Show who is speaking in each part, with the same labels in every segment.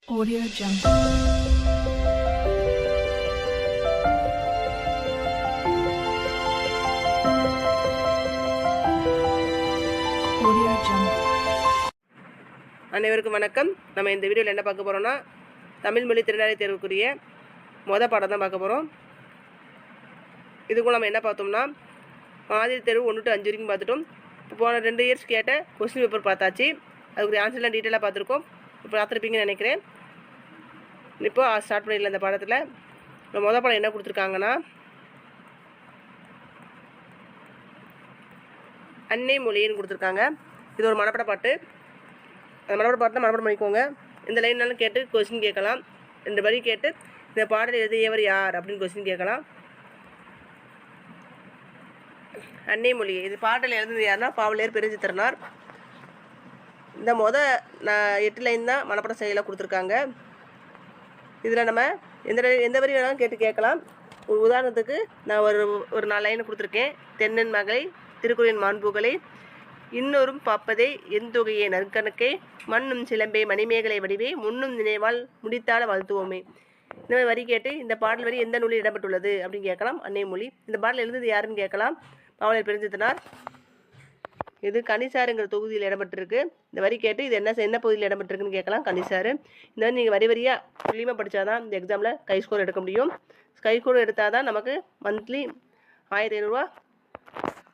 Speaker 1: Audio Jungle. Audio Jungle.
Speaker 2: அனைவருக்கும் வணக்கம். நம்ம இந்த வீடியோவில் என்ன பார்க்க போகிறோம்னா, தமிழ் மொழி திறனாளி தேர்வுக்குரிய பாடம் தான் பார்க்க போகிறோம். இதுக்கும் நம்ம என்ன பார்த்தோம்னா, மாதிரி தேர்வு 1 to 5 வரைக்கும் பார்த்துட்டோம். இப்போ போன 2 இயர்ஸ் கேட்ட கொஸ்டின் பேப்பர் பார்த்தாச்சு. அதுக்குரிய ஆன்சர்லாம் டீட்டெயிலாக பார்த்துருக்கோம். இப்போ பார்த்துருப்பீங்கன்னு நினைக்கிறேன். இப்போ ஸ்டார்ட் பண்ணிடலாம். இந்த பாடத்தில் இப்போ பாடம் என்ன கொடுத்துருக்காங்கன்னா, அன்னை மொழின்னு கொடுத்துருக்காங்க. இது ஒரு மனப்பாட பாட்டு. அந்த மனப்பாட பாட்டு மனப்பாடம் பண்ணிக்கோங்க. இந்த லைன்னாலும் கேட்டு கொஸ்டின் கேட்கலாம். 2 வரி கேட்டு இந்த பாடல் எழுதியவர் யார் அப்படின்னு கொஸ்டின் கேட்கலாம். அன்னை மொழி இது பாடல் எழுதுனது யாருன்னா பாவலர் பெருஞ்சித்திரனார். இந்த 8 லைன் தான் மனப்பாடம் செய்யலாம் கொடுத்துருக்காங்க. இதில் நம்ம எந்த வரி வேணாலும் கேட்டு கேட்கலாம். ஒரு உதாரணத்துக்கு நான் ஒரு 4 லைன் கொடுத்துருக்கேன். தென்னன் மகளை, திருக்குறளின் மாண்புகளை, இன்னொரும் பாப்பதே எந்தொகையே நற்கணக்கே, மண்ணும் சிலம்பே மணிமேகலை வடிவே, முன்னும் நினைவால் முடித்தால வாழ்த்துவோமே. இந்த மாதிரி வரி கேட்டு இந்த பாடல் வரி எந்த நூலில் இடம்பெற்றுள்ளது அப்படின்னு கேட்கலாம். அன்னை மொழி. இந்த பாடல் எழுதுறது யாருன்னு கேட்கலாம். பாவலர் பெருஞ்சித்திரனார். இது கனிசாருங்கிற தொகுதியில் இடம்பெற்றிருக்கு. இந்த வரி கேட்டு இது என்ன பகுதியில் இடம்பெற்றிருக்குன்னு கேட்கலாம். கனிசாரு. இந்த மாதிரி நீங்கள் வரியாக துல்லியமாக படித்தாதான் இந்த எக்ஸாமில் கை ஸ்கோர் எடுக்க முடியும். கை ஸ்கோர் எடுத்தால் தான் நமக்கு மந்த்லி 1500 ரூபா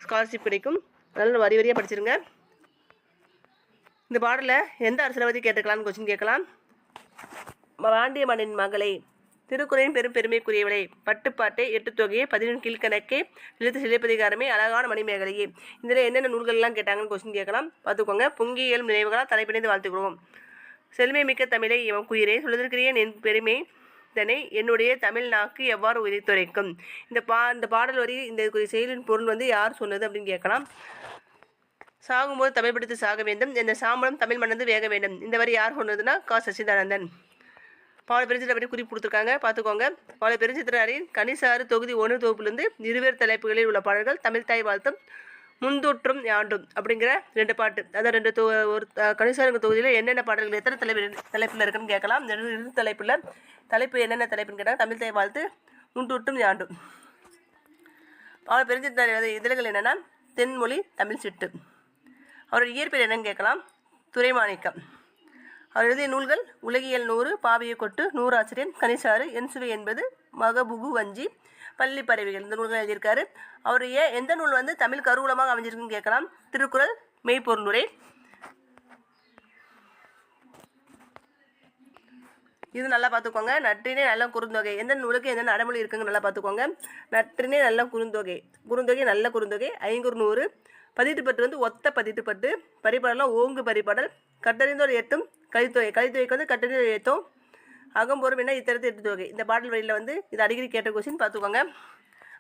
Speaker 2: ஸ்காலர்ஷிப் கிடைக்கும். அதனால் வரியாக படிச்சிருங்க. இந்த பாடலில் எந்த அரசரை பற்றி கேட்டுக்கலாம்னு கொஸ்டின் கேட்கலாம். பாண்டிய மன்னனின் மகளை, திருக்குறளின் பெருமைக்குரியவளை, பட்டுப்பாட்டை, 8 தொகையை, 11 கீழ்கணக்கே, எழுத்து சிலைப்பதிகாரமே, அழகான மணிமேகலையே. இதில் என்னென்ன நூல்கள்லாம் கேட்டாங்கன்னு கொஸ்டின் கேட்கலாம். பார்த்துக்கோங்க. பொங்கி எழும் நினைவுகளால் தலைப்பிணைந்து வாழ்த்துக்கிறோம். செல்மை மிக்க தமிழை எவன் குயிரே சொல்வதற்கிறேன் என் பெருமை தனை என்னுடைய தமிழ் நாக்கு எவ்வாறு உரித்துரைக்கும். இந்த பாடல் வரி இந்த செயலின் பொருள் யார் சொன்னது அப்படின்னு கேட்கலாம். சாகும்போது தமிழ் படித்து சாக வேண்டும், இந்த சாம்பலம் தமிழ் மணந்து வேக வேண்டும். இந்த வரி யார் சொன்னதுன்னா சச்சிதானந்தன். பாவலர் பெருஞ்சித்திரனார் பற்றி குறிப்பு கொடுத்துருக்காங்க. பார்த்துக்கோங்க. பாவலர் பெருஞ்சித்திரனாரின் கனிசாறு தொகுதி 1 தொகுப்பிலிருந்து 20 தலைப்புகளில் உள்ள பாடல்கள் தமிழ் தாய் வாழ்த்தும், முந்தொற்றும் யாண்டும் அப்படிங்கிற 2 பாட்டு. அதான் ஒரு கனிசாருங்க தொகுதியில் என்னென்ன பாடல்கள் எத்தனை தலைப்பில் இருக்குன்னு கேட்கலாம். 2 தலைப்பில் தலைப்பு என்னென்ன தலைப்புன்னு கேட்டால் தமிழ் தாய் வாழ்த்து, முந்தொற்றும் யாண்டும். பாவலர் பெருஞ்சித்திரனார் இதழ்கள் என்னென்னா தென்மொழி, தமிழ் சிட்டு. அவருடைய இயற்பெயர் என்னன்னு கேட்கலாம். துரைமாணிக்கம். அவர் எழுதிய நூல்கள் உலகியல் 100, பாவிய கொட்டு, 100 ஆசிரியர், கனிசாறு, என்சுவை என்பது, மகபுகு வஞ்சி, பள்ளி பறவைகள். இந்த நூல்கள் எழுதியிருக்காரு. அவருடைய எந்த நூல் தமிழ் கருவூலமாக அமைஞ்சிருக்குன்னு கேட்கலாம். திருக்குறள், மெய்ப்பொருளுரை. இது நல்லா பார்த்துக்கோங்க. நற்றினை நல்ல குறுந்தொகை. எந்த நூலுக்கு எந்த அடைமொழி இருக்குங்க நல்லா பார்த்துக்கோங்க. நற்றினை நல்ல குறுந்தொகை, நல்ல குறுந்தொகை, 500, பதிட்டுப்பட்டு ஒத்த பதிட்டுப்பட்டு, பரிபாடலாம் ஓங்கு பரிபாடல், கட்டறிந்தோர் ஏற்றும் கலித்தொகைக்கு கட்டறிந்தோர் ஏற்றும், அகம்பொறும் என்ன இத்தரத்து 8 தொகை. இந்த பாடல் வழியில் இது அடிக்கடி கேட்ட கொஸ்டின் பார்த்துக்கோங்க.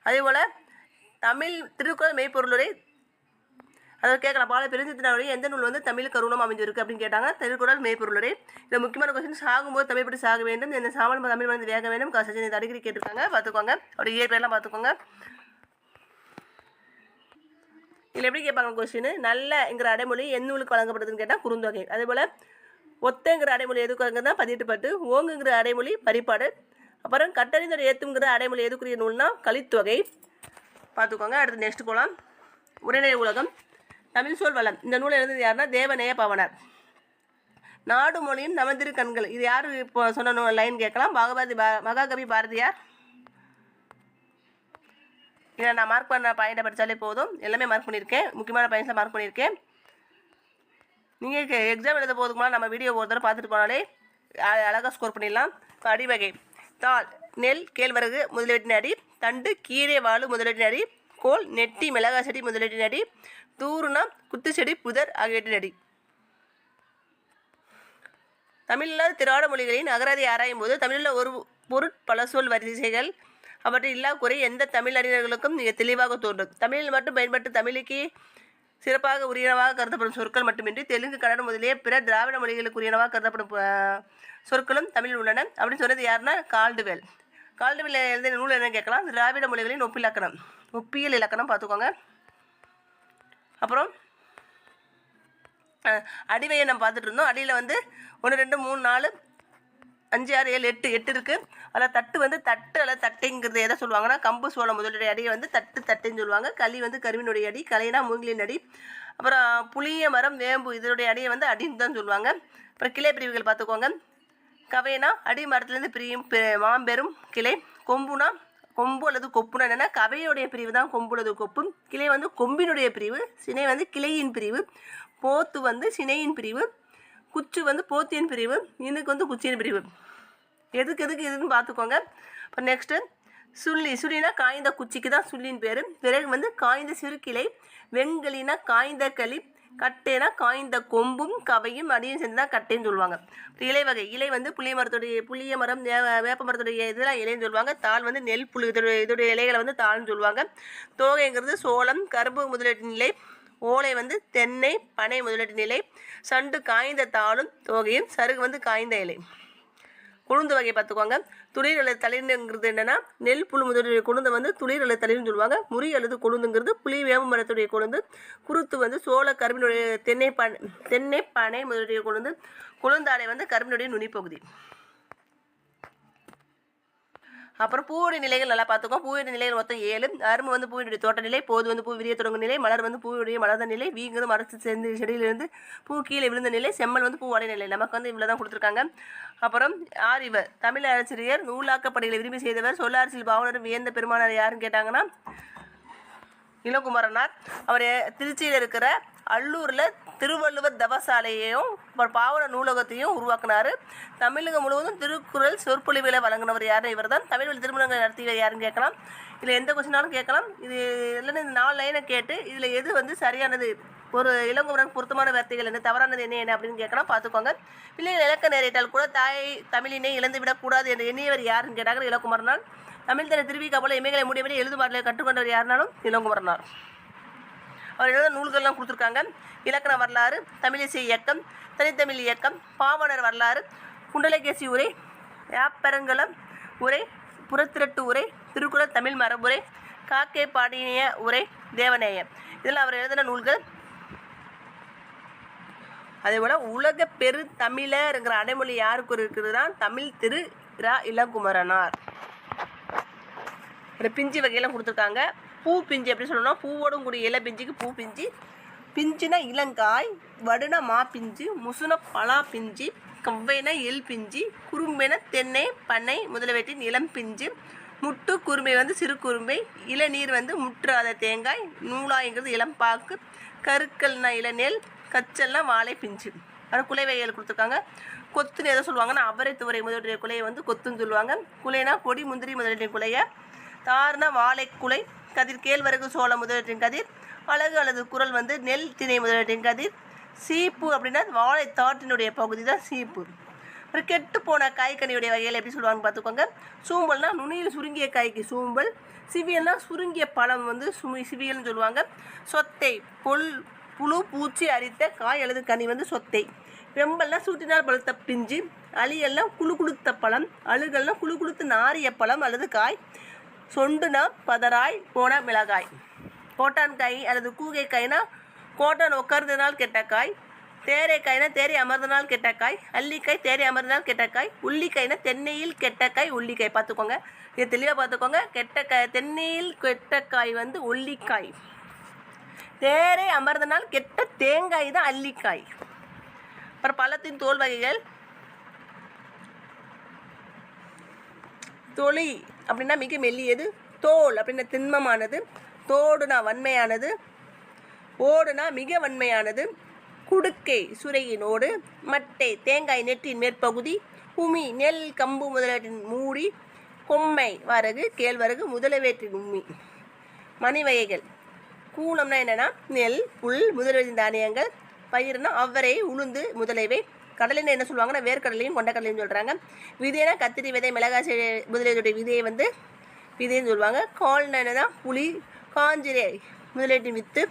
Speaker 2: அதே போல் தமிழ் திருக்குறள் மெய்ப்பொருளுரை அதை கேட்கலாம். பாவலர் பெருஞ்சித்திரனாருடைய எந்த நூல் தமிழ் கருவூலம் அமைஞ்சிருக்கு அப்படின்னு கேட்டாங்க. திருக்குறள் மெய்ப்பொருளுரை. இந்த முக்கியமான கொஸ்டின் சாகும்போது தமிழ் படி சாக வேண்டும், இந்த சாமல் தமிழ் வந்து வேக வேண்டும், சச்சின் இதை அடிக்கடி கேட்டிருக்காங்க. பார்த்துக்கோங்க. அவருடைய இயற்பெயர்லாம் பார்த்துக்கோங்க. இதில் எப்படி கேட்பாங்க கொஸ்டின், நல்லங்கிற அடைமொழி எந்த நூலுக்கு வழங்கப்படுதுன்னு கேட்டால் குறுந்தொகை. அதேபோல் ஒத்தங்கிற அடைமொழி எதுக்கு வழங்குதுன்னா பதிட்டுப்பட்டு, ஓங்குங்கிற அடைமொழி பரிபாடு, அப்புறம் கட்டறிந்தோர் ஏத்துங்கிற அடைமொழி எதுக்குரிய நூல்னா கலித்தொகை. பார்த்துக்கோங்க. அடுத்து நெக்ஸ்ட் போகலாம். உரைநடை உலகம், தமிழ் சொல் வளம். இந்த நூலை எழுதுறது யாருன்னா தேவநேய பவனர். நாடு மொழியின் நமதிரு கண்கள். இது யார் இப்போ சொன்ன லைன் கேட்கலாம். மகாகவி பாரதியார். இதை நான் மார்க் பண்ண பாயிண்டை படித்தாலே போதும். எல்லாமே மார்க் பண்ணியிருக்கேன். முக்கியமான பாயிண்ட்ஸில் மார்க் பண்ணியிருக்கேன். நீங்கள் எக்ஸாம் எழுத போதுக்கு முன்னாடி நம்ம வீடியோ ஒரு தடவை பார்த்துட்டு போனாலே அழகாக ஸ்கோர் பண்ணிடலாம். இப்போ அடிவகை: தாள், நெல், கேழ்வரகு முதலீட்டின் அடி, தண்டு, கீரை, வாழு முதலீட்டின் அடி, கோல், நெட்டி, மிளகா செடி முதலீட்டின் அடி, தூருணா, குத்து செடி, புதர் ஆகியவற்றின் அடி. தமிழில் திராவிட மொழிகளின் அகராதி ஆராயும் போது தமிழில் ஒரு பொருட்பல சொல் வரிசைகள் அவற்றில் இல்லா குறை எந்த தமிழ் அறிஞர்களுக்கும் மிக தெளிவாக தோன்றும். தமிழில் மட்டும் பயன்பட்டு தமிழுக்கு சிறப்பாக உரியனவாக கருதப்படும் சொற்கள் மட்டுமின்றி தெலுங்கு, கன்னடம் முதலிய பிற திராவிட மொழிகளுக்கு உரியனவாக கருதப்படும் சொற்களும் தமிழில் உள்ளன அப்படின்னு சொன்னது யாருன்னா கால்டுவெல். கால்டுவெல் எழுதின நூல் என்ன கேட்கலாம். திராவிட மொழிகளின் ஒப்பியல் இலக்கணம். பார்த்துக்கோங்க. அப்புறம் அடிவையை நம்ம பார்த்துட்டு இருந்தோம். அடியில் 1, 2, 3, 4 5 6 7 8 இருக்குது. அதில் தட்டு வந்து தட்டு அல்லது தட்டைங்கிறது எதை சொல்லுவாங்கன்னா கம்பு சோளம் முதலுடைய அடியை வந்து தட்டுன்னு சொல்லுவாங்க. களி வந்து கருவினுடைய அடி, கலைனா மூங்கிலின் அடி. அப்புறம் புளிய மரம் வேம்பு இதனுடைய அடியை வந்து அடின்னு தான் சொல்லுவாங்க. அப்புறம் கிளை பிரிவுகள் பார்த்துக்கோங்க. கவைனா அடி மரத்துலேருந்து பிரியும் மாம்பெரும் கிளை. கொம்புனா கொம்பு அல்லது கொப்புனா என்னென்னா கவையுடைய பிரிவு தான் கொம்பு அல்லது கொப்பு. கிளை வந்து கொம்பினுடைய பிரிவு. சினை வந்து கிளையின் பிரிவு. போத்து வந்து சினையின் பிரிவு. குச்சு வந்து போத்தியின் பிரிவு. இனுக்கு வந்து குச்சியின் பிரிவு. எதுக்கு இதுன்னு பார்த்துக்கோங்க. அப்புறம் நெக்ஸ்ட்டு சுள்ளினா காய்ந்த குச்சிக்கு தான் சுள்ளின் பேர். விறகு வந்து காய்ந்த சிறு கிளை. வெண்களினா காய்ந்த களி. கட்டைனா காய்ந்த கொம்பும் கவையும் அடியும் சேர்ந்து தான் கட்டைன்னு சொல்லுவாங்க. இலை வகை இலை வந்து புளிய மரம் வேப்ப மரத்துடைய இதெல்லாம் இலைன்னு சொல்லுவாங்க. தாள் வந்து நெல் புழு இதோடைய இலைகளை வந்து தாள்னு சொல்லுவாங்க. தோகைங்கிறது சோளம் கரும்பு முதலீட்டு நிலை. ஓலை வந்து தென்னை பனை முதலீட்டு நிலை. சண்டு காய்ந்த தாளும் தோகையும். சருகு வந்து காய்ந்த இலை. கொழுந்து வகை பார்த்துக்கோங்க. துளிர் அல்லது தளிர்ங்கிறது என்னென்னா நெல் புழு முதலுடைய கொழுந்தை வந்து துளிர் அல்லது தளிர்னு சொல்லுவாங்க. முறி அல்லது கொழுந்துங்கிறது புளி வேம்பு மரத்துடைய கொழுந்து. குருத்து வந்து சோள கரும்பினுடைய தென்னை பனை முதலுடைய கொழுந்து. கொழுந்தாடை வந்து கரும்பினுடைய நுனிப்பகுதி. அப்புறம் பூவுடைய நிலைகள் நல்லா பார்த்துக்கோம். பூவுடைய நிலைகள் மொத்தம் 7. அரும்பு வந்து பூவினுடைய தோட்ட நிலை. போது வந்து பூ விரிய தொடங்கும் நிலை. மலர் வந்து பூவுடைய மலர்ந்த நிலை. வீங்கிறது மரத்து சேர்ந்து செடியிலிருந்து பூ கீழே விழுந்த நிலை. செம்மல் வந்து பூவாடைய நிலை. நமக்கு வந்து இவ்வளோ தான் கொடுத்துருக்காங்க. அப்புறம் ஆரிவர் தமிழ் ஆசிரியர், நூலாக்க பணிகளை விரும்பி செய்தவர், சொல்லாட்சியில் பாவலர் வியந்த பெருமானார் யாருன்னு கேட்டாங்கன்னா இளங்குமரனார். அவர் திருச்சியில் இருக்கிற அல்லூரில் திருவள்ளுவர் தவசாலையையும் அப்புறம் பாவன நூலகத்தையும் உருவாக்கினார். தமிழகம் முழுவதும் திருக்குறள் சொற்பொழிவுகளை வழங்கினவர் யாரும் இவர் தான். தமிழ் வழி திருமணங்கள் நடத்தியவர் யாருன்னு கேட்கலாம். இதில் எந்த கொஸ்டினாலும் கேட்கலாம். இது இல்லைன்னு இந்த 4 லைனை கேட்டு இதில் எது வந்து சரியானது, ஒரு இளங்குமரன் பொருத்தமான வார்த்தைகள் என்ன, தவறானது என்ன அப்படின்னு கேட்கலாம். பார்த்துக்கோங்க. பிள்ளைகள் இலக்க நேரிட்டால் கூட தாய் தமிழினை இழந்து விடக்கூடாது என்று எண்ணியவர் யாருன்னு கேட்டாங்க இளங்குமரனார். தமிழ் தன திருவிக்கா போல இமைகளை முடியவரை எழுதுபாட்டில் கற்றுக்கொண்டவர் யாருனாலும் இளங்குமரனார். அவர் எழுத நூல்கள்லாம் கொடுத்துருக்காங்க. இலக்கண வரலாறு, தமிழிசை இயக்கம், தனித்தமிழ் இயக்கம், பாவனர் வரலாறு, குண்டலகேசி உரை, யாப்பரங்கலம் உரை, புறத்திரட்டு உரை, திருக்குறள் தமிழ் மரபுரை, காக்கை பாடினிய உரை, தேவநேயம். இதெல்லாம் அவர் எழுதின நூல்கள். அதேபோல் உலக பெரு தமிழருங்கிற அடைமொழி யாருக்கு இருக்கிறது தான் தமிழ் திரு ரா இளங்குமரனார். பிஞ்சு வகையெல்லாம் கொடுத்துருக்காங்க. பூ பிஞ்சு எப்படி சொல்லணும்னா பூவோடும் கூடிய இலை பிஞ்சுக்கு பூ பிஞ்சு. பிஞ்சுனா இளங்காய், வடுனா மா பிஞ்சு, முசுன பலா பிஞ்சு, கவ்வைனா எல் பிஞ்சு, குறும்பைனா தென்னை பனை முதலவற்றின் இளம் பிஞ்சு, முட்டு குறும்பை வந்து சிறு குறும்பை, இளநீர் வந்து முற்றாத தேங்காய், நூலாய்ங்கிறது இளம்பாக்கு, கருக்கல்னா இளநெல், கச்சல்னா வாழை பிஞ்சு. ஆனால் குலை வகைகள் கொடுத்துருக்காங்க. கொத்துன்னு எதை சொல்லுவாங்கன்னா அவரை துவரை முதலுடைய குலையை வந்து கொத்துன்னு சொல்லுவாங்க. குலைனா கொடி முந்திரி முதலுடைய குலையை. தார்னா வாழை குலை. கதிர் கேழ்வரகு சோளம் முதலீட்டின் கதிர். அழகு அல்லது குரல் வந்து நெல் திணை முதலீட்டின் கதிர். சீப்பு அப்படின்னா வாழை தாட்டினுடைய பகுதி தான் சீப்பு. அப்புறம் கெட்டு போன காய்கனியுடைய வகையில் எப்படி சொல்லுவாங்கன்னு பார்த்துக்கோங்க. சூம்பல்னா நுனியில் சுருங்கிய காய்க்கு சூம்பல். சிவியல்னா சுருங்கிய பழம் வந்து சிவியல்னு சொல்லுவாங்க. சொத்தை புழு பூச்சி அரித்த காய் அல்லது கனி வந்து சொத்தை. வெம்பல்னா சூட்டினால் பழுத்த பிஞ்சு. அலியல்னா குழு குளுத்த பழம். அழுகல்னா குழு குளுத்து நாரிய பழம் அல்லது காய். சொண்டுனா பதராய் போன மிளகாய். கோட்டான்காய் அல்லது கூகைக்காய்னா கோட்டான் உட்கார்ந்தனால் கெட்டக்காய். தேரைக்காய்னா தேரை அமர்ந்தனால் கெட்டக்காய். அல்லிக்காய் தேரை அமர்ந்தனால் கெட்டக்காய். உள்ளிக்காய்னா தென்னையில் கெட்டக்காய் உள்ளிக்காய். பார்த்துக்கோங்க, இது தெளிவாக பார்த்துக்கோங்க. கெட்டக்காய் தென்னையில் கெட்டக்காய் வந்து உள்ளிக்காய். தேரை அமர்ந்தனால் கெட்ட தேங்காய் தான் அல்லிக்காய். அப்புறம் பழத்தின் தோல் வகைகள். தொளி அப்படின்னா மிக மெல்லியது. தோல் அப்படின்னா திண்மமானது. தோடுனா வன்மையானது. ஓடுனா மிக வன்மையானது. குடுக்கை சுரையினோடு. மட்டை தேங்காய் நெற்றின் மேற்பகுதி. உமி நெல் கம்பு முதலீட்டின் மூடி. கொம்மை வரகு கேழ்வரகு முதலவேற்றின் உம்மி. மணி வகைகள். கூலம்னா என்னென்னா நெல் புல் முதலீட்டின் தானியங்கள். பயிர்னா அவரை உளுந்து முதலைவை. கடலைன்னு என்ன சொல்லுவாங்கன்னா வேர்க்கடலையும் கொண்டக்கடலையும் சொல்கிறாங்க. விதைனா கத்திரி விதை மிளகாய் முதலீட்டுடைய விதையை வந்து விதைன்னு சொல்லுவாங்க. கால்னா என்னன்னா புளி காஞ்சிரை முதலீட்டின் வித்து.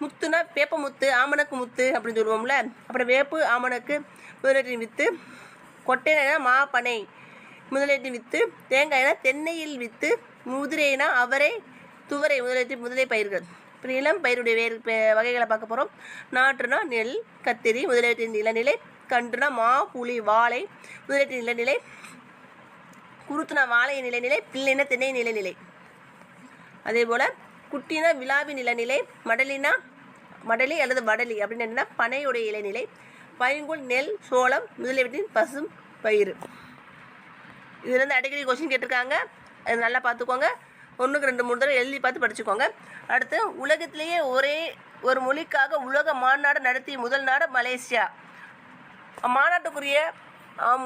Speaker 2: முத்துனா வேப்ப முத்து ஆமணக்கு முத்து அப்படின்னு சொல்லுவோம்ல. அப்புறம் வேப்பு ஆமணக்கு முதலீட்டின் வித்து. கொட்டைனா மா பனை முதலீட்டின் வித்து. தேங்காய்னா தென்னையில் வித்து. முதிரைனா அவரை துவரை முதலை பயிர்கள். அப்புறம் இளம் பயிருடைய வேறு வகைகளை பார்க்க போகிறோம். நாற்றுனா நெல் கத்திரி முதலீட்டின் இளநிலை. கன்றுனா மா, புலி, வாழை முதலீட்டு நிலைநிலை. குருத்துனா வாழை நிலைநிலை. பிள்ளைனா திணை நிலைநிலை. அதே போல் குட்டினா விழாவி நிலநிலை. மடலினா மடலி அல்லது வடலி அப்படின்னு என்ன பனையுடைய இலைநிலை. பைங்குல் நெல், சோளம் முதலியவற்றின் பசும் பயிர். இதுலேருந்து அடிக்கடி கொஸ்டின் கேட்டிருக்காங்க, அது நல்லா பார்த்துக்கோங்க. 1க்கு 2 3 தடவை எழுதி பார்த்து படிச்சுக்கோங்க. அடுத்து, உலகத்திலேயே ஒரே ஒரு மொழிக்காக உலக மாநாடு நடத்திய முதல் நாடு மலேசியா. மாநாட்டுக்குரிய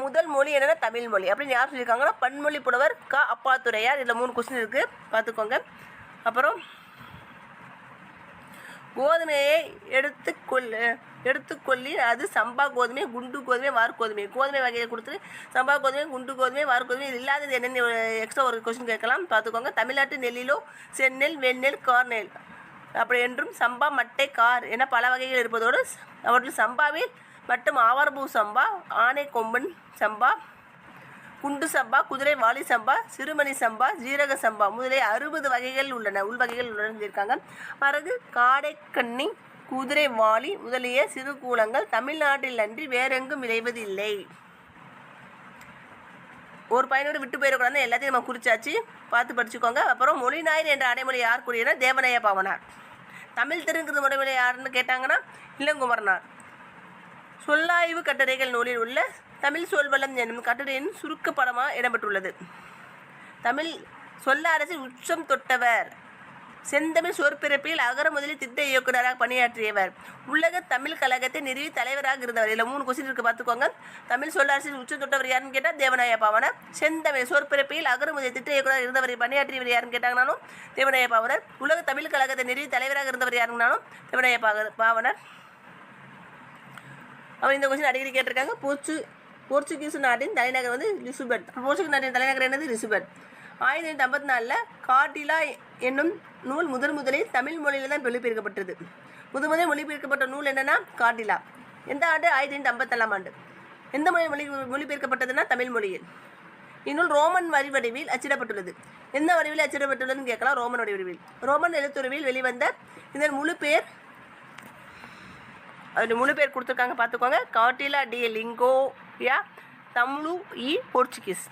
Speaker 2: முதல் மொழி என்னென்னா தமிழ் மொழி அப்படின்னு யார் சொல்லியிருக்காங்கன்னா பன்மொழி புலவர் க. அப்பாத்துரையார். இதில் 3 கொஸ்டின் இருக்குது, பார்த்துக்கோங்க. அப்புறம் கோதுமையை எடுத்துக்கொள்ளி அது சம்பா கோதுமை, குண்டு கோதுமை, வார்கோதுமை. கோதுமை வகையை கொடுத்துட்டு சம்பா கோதுமை, குண்டு கோதுமை, வார்கோதுமை இது இல்லாதது என்னென்னு எக்ஸ்ட்ரா ஒரு கொஸ்டின் கேட்கலாம், பார்த்துக்கோங்க. தமிழ்நாட்டு நெல்லிலோ செந்நெல், வெண்ணெல், கார்நெல் அப்படி என்றும் சம்பா, மட்டை, கார் என பல வகைகள் இருப்பதோடு அவற்றில் சம்பாவில் மட்டும் ஆவாரம்பூ சம்பா, ஆனை கொம்பன் சம்பா, குண்டு சம்பா, குதிரை வாலி சம்பா, சிறுமணி சம்பா, ஜீரக சம்பா முதலிய 60 வகைகள் உள்ளன, உள்வகைகள் உள்ளன சொல்லியிருக்காங்க. பிறகு காடைக்கண்ணி, குதிரை வாலி முதலிய சிறு கூலங்கள் தமிழ்நாட்டில் அன்றி வேறெங்கும் விளைவதில்லை. ஒரு பயனோடு விட்டு போயிடக்கூடாது, எல்லாத்தையும் நம்ம குறிச்சாச்சு, பார்த்து படிச்சுக்கோங்க. அப்புறம் மொழிநாயர் என்ற அடைமொழி யார் கூறியனா தேவநேய பாவனார். தமிழ் தெருங்கிறது மொழிமொழி யாருன்னு கேட்டாங்கன்னா இளங்குமரனார். சொல்லாய்வு கட்டுரைகள் நூலில் உள்ள தமிழ் சொல்வளம் என்னும் கட்டுரையின் சுருக்கப்படமாக இடம்பெற்றுள்ளது. தமிழ் சொல்ல அரசின் உச்சம் தொட்டவர். செந்தமிழ் சொற்பிறப்பில் அகர முதலில் திட்ட இயக்குநராக பணியாற்றியவர். உலக தமிழ் கழகத்தை நிறுவி தலைவராக இருந்தவர். இதில் 3 கொஸ்டின் இருக்குது, பார்த்துக்கோங்க. தமிழ் சொல்ல அரசின் உச்சம் தொட்டவர் யாருன்னு கேட்டால் தேவநாய பாவனர். செந்தமிழ் சொற்பிறப்பில் அகர முதலில் திட்ட இயக்குநராக இருந்தவர் பணியாற்றியவர் யாருன்னு கேட்டாங்கனாலும் தேவநாய பாவனர். உலக தமிழ் கழகத்தை நிறுவி தலைவராக இருந்தவர் யாருன்னாலும் தேவநாய பாவனர். அவர் இந்த கொஸ்டின் அடிக்கடி கேட்டிருக்காங்க. போர்ச்சுகீஸ் நாட்டின் தலைநகர் வந்து லிசுபன். போர்ச்சுகீஸ் நாட்டின் தலைநகர் என்னது லிசுபன். 1954 காட்டிலா என்னும் நூல் முதலில் தமிழ் மொழியில் தான் மொழிபெயர்க்கப்பட்டது. முதல் மொழிபெயர்க்கப்பட்ட நூல் என்னன்னா காட்டிலா. எந்த ஆண்டு? 1954 ஆண்டு. எந்த மொழிபெயர்க்கப்பட்டதுன்னா தமிழ் மொழியில். இந்நூல் ரோமன் வடிவில் அச்சிடப்பட்டுள்ளது. எந்த வடிவில் அச்சிடப்பட்டுள்ளதுன்னு கேட்கலாம். ரோமன் வடிவில். ரோமன் எழுத்துருவில் வெளிவந்த இதன் முழு பேர் கொடுத்துருக்காங்க, பார்த்துக்கோங்க. காட்டிலா டி லிங்கோயா தமிழு இ போர்ச்சுகீஸ்.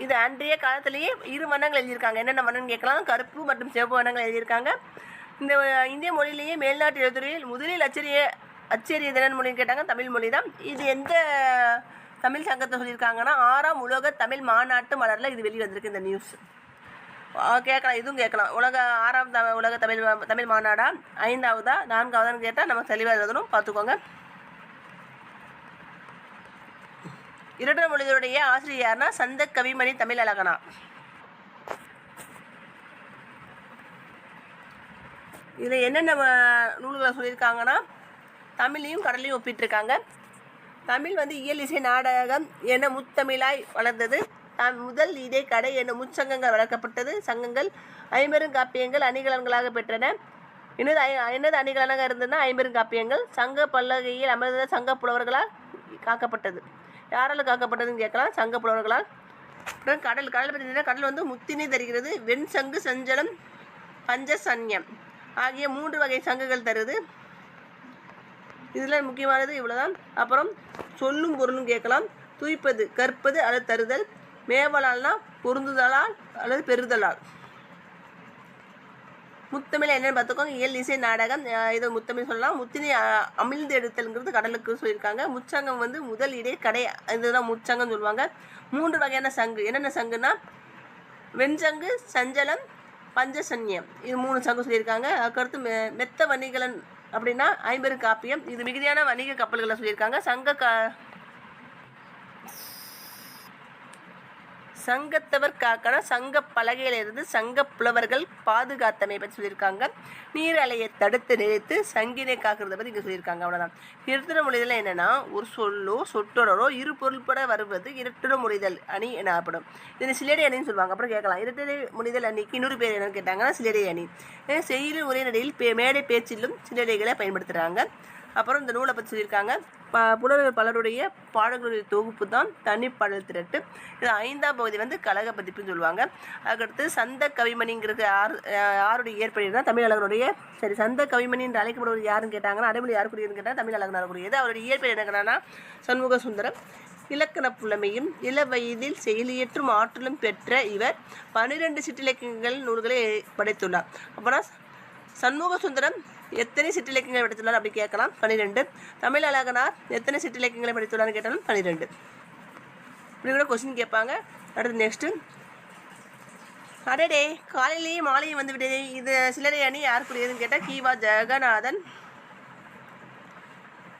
Speaker 2: இது அன்றைய காலத்திலேயே 2 வண்ணங்கள் எழுதியிருக்காங்க. என்னென்ன வண்ணம் கேட்கலாம். கருப்பு மற்றும் சிவப்பு வண்ணங்கள் எழுதியிருக்காங்க. இந்த இந்திய மொழியிலேயே மேல்நாட்டு எழுத்துறையில் முதலில் அச்சேரியது என்னென்ன மொழின்னு கேட்டாங்க. தமிழ் மொழி தான். இது எந்த தமிழ் சங்கத்தை சொல்லியிருக்காங்கன்னா 6ஆம் உலக தமிழ் மாநாட்டு மலரில் இது வெளிவந்திருக்கு இந்த நியூஸ். கேட்கலாம், இதுவும் கேட்கலாம். 6ஆம் உலக தமிழ் மாநாடா, 5ஆவதா, 4ஆவதான்னு கேட்டால் நம்ம தெளிவாக எழுதணும், பார்த்துக்கோங்க. இரட்டை மொழிகளுடைய ஆசிரியர்னா சந்த கவிமணி தமிழ் அழகனா. இதில் என்னென்ன நூல்களை சொல்லியிருக்காங்கன்னா தமிழையும் கடலையும் ஒப்பிட்டிருக்காங்க. தமிழ் வந்து இயல் இசை நாடகம் என முத்தமிழாய் வளர்ந்தது. முதல் இடை கடை என முச்சங்கங்கள் வளர்க்கப்பட்டது. சங்கங்கள் 50 காப்பியங்கள் அணிகலன்களாக பெற்றன. என்னது அணிகலனாக இருந்ததுன்னா 50 காப்பியங்கள் சங்க பல்லகையில் அமர்ந்த சங்க புலவர்களால் காக்கப்பட்டது. யாரால் காக்கப்பட்டதுன்னு கேட்கலாம். சங்க புலவர்களால். அப்புறம் கடல் பற்றி கடல் வந்து முத்தினை தருகிறது. வெண் சங்கு, சஞ்சலம், பஞ்சசன்யம் ஆகிய 3 வகை சங்குகள் தருது. இதில் முக்கியமானது இவ்வளோதான். அப்புறம் சொல்லும் பொருளும் கேட்கலாம். துய்ப்பது, கற்பது அல்லது தருதல். மேவலால்னா பொருந்துதலால் அல்லது பெறுதலால். முத்தமிழ் என்னென்னு பார்த்துக்கோங்க. இயல் இசை நாடகம், இதை முத்தமிழ் சொல்லலாம். முத்தினை அமிழ்ந்து எடுத்தல்ங்கிறது கடலுக்கு சொல்லியிருக்காங்க. முச்சங்கம் வந்து முதல் இடை கடை, இதுதான் முச்சங்கம் சொல்லுவாங்க. 3 வகையான சங்கு. என்னென்ன சங்குன்னா வெண்சங்கு, சஞ்சலம், பஞ்சசன்யம். இது 3 சங்கு சொல்லியிருக்காங்க. அதுக்கடுத்து மெத்த வணிகலன் அப்படின்னா 50 காப்பியம். இது மிகுதியான வணிக கப்பல்களை சொல்லியிருக்காங்க. சங்கத்தவர் காக்கனா சங்க பலகையிலிருந்து சங்க புலவர்கள் பாதுகாத்தமை பற்றி சொல்லியிருக்காங்க. நீர் அலையை தடுத்து நிறுத்து சங்கினை காக்கிறத பற்றி இங்கே சொல்லியிருக்காங்க. அவ்வளோதான். இருட்டுற மொழிதல் என்னென்னா ஒரு சொல்லோ சொற்றொடரோ இரு பொருள்பட வருவது இருட்டுற மொழிதல் அணி எனப்படும். இதில் சிலடை அணின்னு சொல்லுவாங்க. அப்புறம் கேட்கலாம், இருட்டுரை மொழிதல் அணிக்கு இன்னொரு பேர் என்னன்னு கேட்டாங்கன்னா சிலடை அணி. செய்யுள் உரைநடையில் மேடை பேச்சிலும் சிலடைகளை பயன்படுத்துகிறாங்க. அப்புறம் இந்த நூலை பற்றி சொல்லியிருக்காங்க. புலவர்கள் பலருடைய பாடல்களுடைய தொகுப்பு தான் தனிப்பாடல் திரட்டு. இது 5ஆம் பகுதி வந்து கழக பதிப்புன்னு சொல்லுவாங்க. அதுக்கடுத்து சந்த கவிமணிங்கிறது யாருடைய இயற்பெயர் தான் தமிழ் அழகனுடைய. சரி, சந்த கவிமணி என்று அழைக்கப்படுவது யாருன்னு கேட்டாங்கன்னா அடைமொழி யாருக்குரியதுன்னு கேட்டால் தமிழ் அழகனாருக்குரியது. அவருடைய இயற்பெயர் என்னன்னா சண்முக சுந்தரம். இலக்கண புலமையும் இள வயதில் செயலியற்றும் ஆற்றலும் பெற்ற இவர் 12 சிற்றிலக்கியங்கள் நூல்களை படைத்துள்ளார். அப்போனா சண்முக சுந்தரம் எத்தனை சிற்றிலக்கியங்களை படைத்துள்ளார் அப்படி கேட்கலாம், 12. தமிழ் அழகனார் எத்தனை சிற்றிலக்கியங்களை படைத்துள்ளார்னு கேட்டாலும் 12. இப்படி கூட கொஸ்டின் கேட்பாங்க. அடுத்து நெக்ஸ்ட்டு, அடடே காலையிலேயே மாலையும் வந்து விட்டதே, இது சிலரை அணி யாருக்குரியதுன்னு கேட்டால் கீவா ஜெகநாதன்.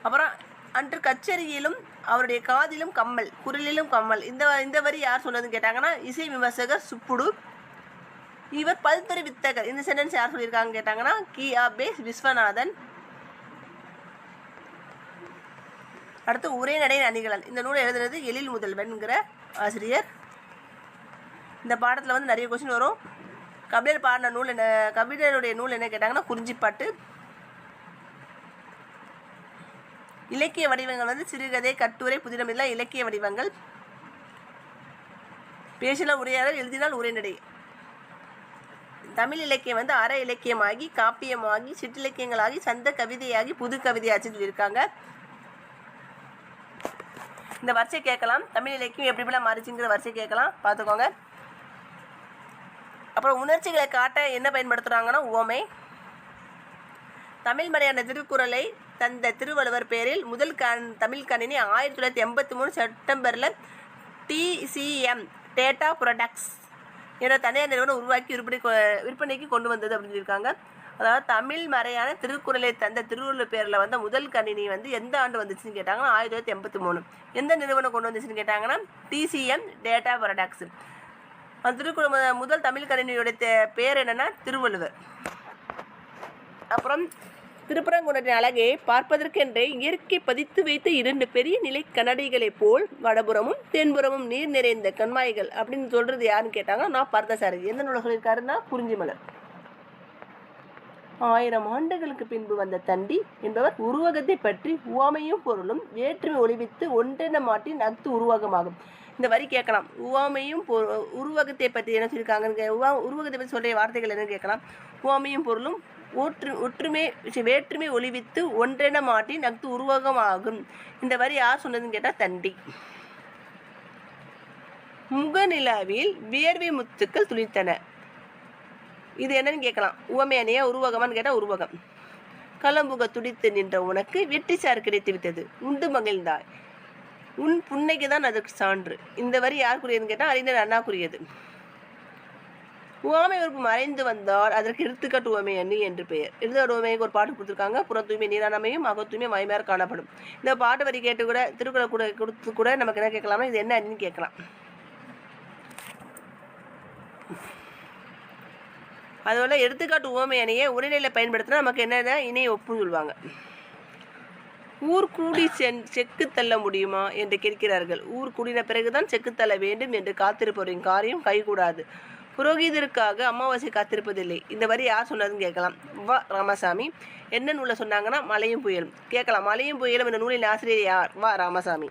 Speaker 2: அப்புறம் அன்று கச்சேரியிலும் அவருடைய காதிலும் கம்மல், குரலிலும் கம்மல். இந்த வரி யார் சொன்னதுன்னு கேட்டாங்கன்னா இசை விமர்சகர் சுப்புடு. இவர் பல்துறை வித்தகர். இந்த சென்டென்ஸ் யார் சொல்லியிருக்காங்க கேட்டாங்கன்னா கி.ஆ.பே. விஸ்வநாதன். அடுத்து உரைநடை அணிகலன். இந்த நூலை எழுதுனது எழில் முதல்வன்கிற ஆசிரியர். இந்த பாடத்தில் வந்து நிறைய கொஸ்டின் வரும். கபிலர் பாடின நூல் என்ன, கபிலருடைய நூல் என்ன கேட்டாங்கன்னா குறிஞ்சிப்பாட்டு. இலக்கிய வடிவங்கள் வந்து சிறுகதை, கட்டுரை, புதினம் எல்லாம் இலக்கிய வடிவங்கள். பேசினால் உரையாடல், எழுதினால் உரைநடை. தமிழ் இலக்கியம் வந்து அற இலக்கியமாகி, காப்பியமாகி, சிற்றிலக்கியங்களாகி, சந்த கவிதையாகி, புது கவிதையாச்சுன்னு சொல்லியிருக்காங்க. இந்த வரிசை கேட்கலாம். தமிழ் இலக்கியம் எப்படிலாம் மாறிச்சுங்கிற வரிசை கேட்கலாம், பார்த்துக்கோங்க. அப்புறம் உணர்ச்சிகளை காட்ட என்ன பயன்படுத்துகிறாங்கன்னா உவமை. தமிழ் மறையான திருக்குறளை தந்த திருவள்ளுவர் பேரில் முதல் தமிழ் கணினி 1983 செப்டம்பரில் TCM டேட்டா ப்ராடக்ட்ஸ் என்ற தனியார் நிறுவனம் உருவாக்கி விற்பனைக்கு கொண்டு வந்தது அப்படின்னு சொல்லியிருக்காங்க. அதாவது தமிழ் மறையான திருக்குறளை தந்த திருவள்ளுவர் பேரில் வந்து முதல் கணினி வந்து எந்த ஆண்டு வந்துச்சுன்னு கேட்டாங்கன்னா 1983. எந்த நிறுவனம் கொண்டு வந்துச்சுன்னு கேட்டாங்கன்னா TCM டேட்டா ப்ராடக்ட்ஸ். அந்த திருக்குறள் முதல் தமிழ் கணினியோட பேர் என்னென்னா திருவள்ளுவர். அப்புறம் திருப்பரங்குன்றத்தின் அழகை பார்ப்பதற்கென்றே இயற்கை பதித்து வைத்த 2 பெரிய நிலை கண்ணாடிகளைப் போல் வடபுறமும் தென்புறமும் நீர் நிறைந்த கண்மாய்கள் அப்படின்னு சொல்றது யாருன்னு கேட்டாங்க நான் பார்த்தசாரதி. எந்த நூலை சொல்லியிருக்காருன்னா குறிஞ்சிமலர். 1000 ஆண்டுகளுக்கு பின்பு வந்த தண்டி என்பவர் உருவகத்தை பற்றி உவமையும் பொருளும் வேற்றுமை ஒளிவித்து ஒன்றென மாட்டின் அஃது உருவகமாகும். இந்த வரி கேட்கலாம். உவமையும் உருவகத்தை பற்றி என்ன சொல்லியிருக்காங்க, உருவகத்தை பற்றி சொல்கிற வார்த்தைகள் என்னன்னு கேட்கலாம். உவமையும் பொருளும் வேற்றுமை ஒளிவித்து ஒன்றென மாட்டின் அஃது உருவகமாகும். இந்த வரி யார் சொன்னதுன்னு கேட்டால் தண்டி. முகநிலாவில் வியர்வை முத்துக்கள் துளித்தன. இது என்னன்னு கேட்கலாம். உவமை அணியா உருவகமானு கேட்டால் உருவகம். களம்புக துடித்து நின்ற உனக்கு வெற்றி சாறு கிடைத்து விட்டது, உண்டு மகிழ்ந்தாய், உன் புன்னைக்கு தான் அதற்கு சான்று. இந்த வரி யாருக்குரியதுன்னு கேட்டால் அறிஞர் அண்ணாக்குரியது. உவமை உறுப்பு மறைந்து வந்தால் அதற்கு எடுத்துக்காட்டு உவமை அணி என்று பெயர். எடுத்துக்காட்டு உவமைக்கு ஒரு பாட்டு கொடுத்துருக்காங்க. புற தூய்மை நீரானமையும் அக தூய்மை மயமாறு காணப்படும். இந்த பாட்டு வரி கேட்டு கூட திருக்குறள் கூட கொடுத்து கூட நமக்கு என்ன கேட்கலாம்னா இது என்ன அணின்னு கேட்கலாம். அதுபோல் எடுத்துக்காட்டு உவமை அணியை உரைநிலையில் பயன்படுத்தினா நமக்கு என்னென்ன இணைய ஒப்புன்னு சொல்லுவாங்க. ஊர் கூடி செக்கு தள்ள முடியுமா என்று கேட்கிறார்கள். ஊர் கூடின பிறகுதான் செக்கு தள்ள வேண்டும் என்று காத்திருப்பவரின் காரியம் கைகூடாது. புரோகிதருக்காக அமாவாசை காத்திருப்பதில்லை. இந்த வரி யார் சொன்னதுன்னு கேட்கலாம். வ ராமசாமி. என்ன நூலை சொன்னாங்கன்னா மலையும் புயலும் கேட்கலாம். மலையும் புயலும் இந்த நூலின் ஆசிரியர் யார்? வ ராமசாமி.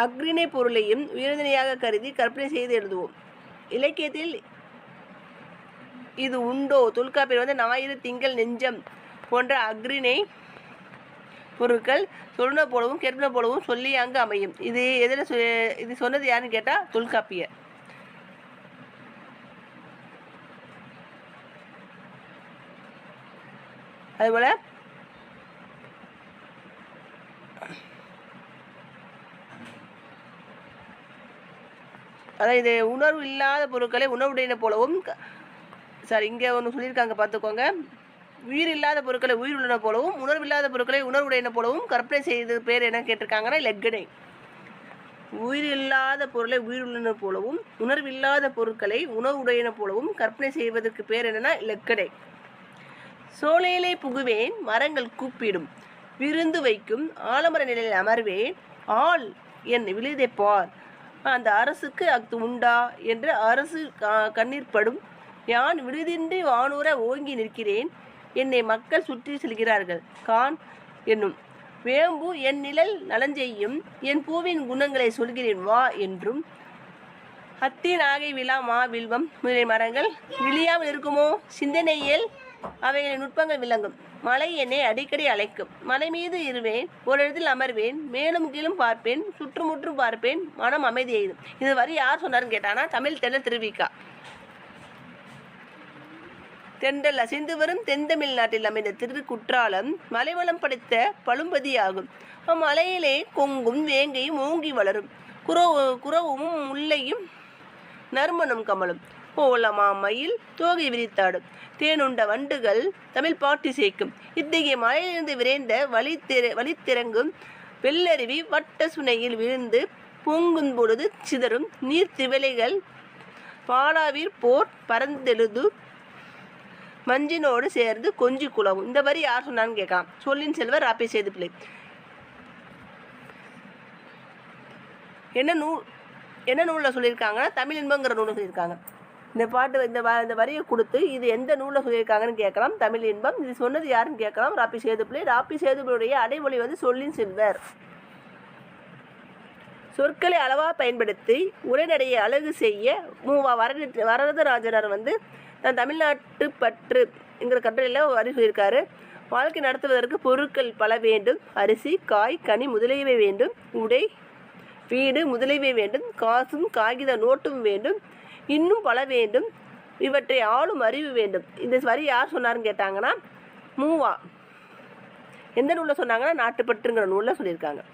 Speaker 2: அக்ரிணை பொருளையும் உயர்நிலையாக கருதி கற்பனை செய்து எழுதுவோம். இலக்கியத்தில் இது உண்டோ? தொல்காப்பியர் வந்து ஞாயிறு திங்கள் நெஞ்சம் போன்ற அக்ரிணை பொருட்கள் சொல்லுன போலவும் கேட்பன போலவும் சொல்லி அங்கு அமையும். இது எதில் இது சொன்னது யாருன்னு கேட்டால் தொல்காப்பியர். அதுபோல் அதான் இது உணர்வு இல்லாத பொருட்களை உணவுடையன போலவும் இங்கே ஒன்று சொல்லியிருக்காங்க பார்த்துக்கோங்க. உயிர் இல்லாத பொருட்களை உயிர் உள்ளன போலவும் உணர்வில்லாத பொருட்களை உணர்வுடையன போலவும் கற்பனை செய்த பேர் என்ன கேட்டிருக்காங்கன்னா இலக்கணை. உயிர் இல்லாத பொருளை உயிர் உள்ளன போலவும் உணர்வில்லாத பொருட்களை உணர்வுடையன போலவும் கற்பனை செய்வதற்கு பேர் என்னன்னா இலக்கணை. சோலையிலே புகுவேன் மரங்கள் கூப்பிடும், விருந்து வைக்கும் ஆலமர நிலையில் அமர்வேன், ஆள் என் விழுதை பார், அந்த அரசுக்கு அஃது உண்டா என்று அரசு கண்ணீர் படும், யான் விடுதின்றி வானூர ஓங்கி நிற்கிறேன், என்னை மக்கள் சுற்றி செல்கிறார்கள். கான் என்னும் வேம்பு என் நிழல் நலஞ்செய்யும், என் பூவின் குணங்களை சொல்கிறேன் வா என்றும். அத்தி நாகை விழா மா வில்வம் முதலிய மரங்கள் விழியாமல் இருக்குமோ? சிந்தனையில் அவைகளின் நுட்பங்கள் விளங்கும். மலை என்னை அடிக்கடி அழைக்கும். மலை மீது இருவேன், ஒரு இடத்தில் அமர்வேன், மேலும் கீழும் பார்ப்பேன், சுற்றுமுற்றும் பார்ப்பேன், மனம் அமைதி எய்தும். இது வரி யார் சொன்னார்னு கேட்டானா தமிழ் தென்றல் திருவிக்கா. தென்றல் அசைந்து வரும் தென்தமிழ்நாட்டில் அமைந்த திருக்குற்றாலம் மலைவளம் படைத்த பழும்பதியாகும். அம்மலையிலே கொங்கும் வேங்கையும் ஓங்கி வளரும். குரவும் முல்லையும் நறுமணம் கமலும். ஓலமா மயில் தோகை விரித்தாடும். தேனுண்ட வண்டுகள் தமிழ் பாட்டி சேர்க்கும். இத்தகைய மலையிலிருந்து விரைந்த வழித்திறங்கும் வெள்ளருவி வட்ட சுனையில் விழுந்து பொங்கும் பொழுது சிதறும் நீர் திவலைகள் பாலாவீர் போர் பரந்தெழுது மஞ்சினோடு சேர்ந்து கொஞ்சி குளவும். இந்த வரி யார் சொன்னான்னு கேட்கலாம். சொல்லின் செல்வர் ராப்பி சேதுப்பிள்ளை. என்ன நூலில் சொல்லியிருக்காங்கன்னா தமிழ் இன்பங்கிற நூலில் சொல்லியிருக்காங்க. இந்த பாட்டு இந்த வரியை கொடுத்து இது எந்த நூலில் சொல்லியிருக்காங்கன்னு கேட்கலாம். தமிழ் இன்பம். இது சொன்னது யாருன்னு கேட்கலாம். ராப்பி சேதுப்பிள்ளை. ராப்பி சேதுப்பிள்ளையுடைய அடைமொழி சொல்லின் செல்வர். சொற்களை அளவாக பயன்படுத்தி உரைநடையை அழகு செய்ய மூவா வரதராஜனார் தன் தமிழ்நாட்டு பற்று என்கிற கட்டுரையில் வரி சொல்லியிருக்காரு. வாழ்க்கை நடத்துவதற்கு பொருட்கள் பல வேண்டும். அரிசி, காய், கனி முதலியவை வேண்டும். உடை, வீடு முதலியவை வேண்டும். காசும் காகித நோட்டும் வேண்டும். இன்னும் பல வேண்டும். இவற்றை ஆளும் அறிவு வேண்டும். இந்த வரி யார் சொன்னார்னு கேட்டாங்கன்னா மூவா. எந்த நூலில் சொன்னாங்கன்னா நாட்டுப்பற்றுங்கிற நூலில் சொல்லியிருக்காங்க.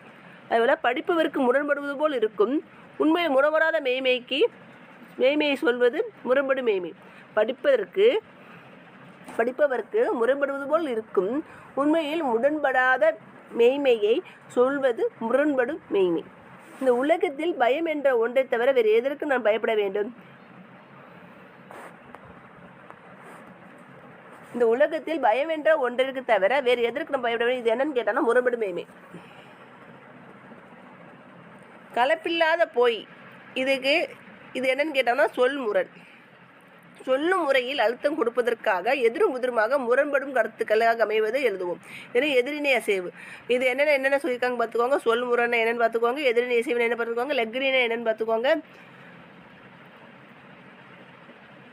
Speaker 2: அதுபோல் படிப்பவருக்கு முரண்படுவது போல் இருக்கும். உண்மையில் முரண்படாத மெய்மையை சொல்வது முரண்படு மெய்மை. படிப்பவருக்கு முரண்படுவது போல் இருக்கும். உண்மையில் முரண்படாத மெய்மையை சொல்வது முரண்படும் மெய்மை. இந்த உலகத்தில் பயம் என்ற ஒன்றை தவிர வேறு எதற்கு நான் பயப்பட வேண்டும்? இந்த உலகத்தில் பயம் என்ற ஒன்றிற்கு தவிர வேறு எதற்கு நம்ம பயப்பட வேண்டும்? இது என்னன்னு கேட்டானா முரண்படும் மெய்மை. கலப்பில்லாத போய். இது என்னன்னு கேட்டானா சொல் முரண். சொல்லும் முறையில் அழுத்தம் கொடுப்பதற்காக எதிரும் புதிருமாக முரண்படும் கருத்துக்களாக அமைவதை எழுதுவோம். ஏன்னா எதிரினை அசைவு. இது என்னென்ன சொல்லியிருக்காங்க பார்த்துக்கோங்க. சொல் முரணை என்னென்னு பார்த்துக்கோங்க. எதிரினை அசைவு என்ன பார்த்துக்கோங்க. லெக்ரினை என்னென்னு பார்த்துக்கோங்க.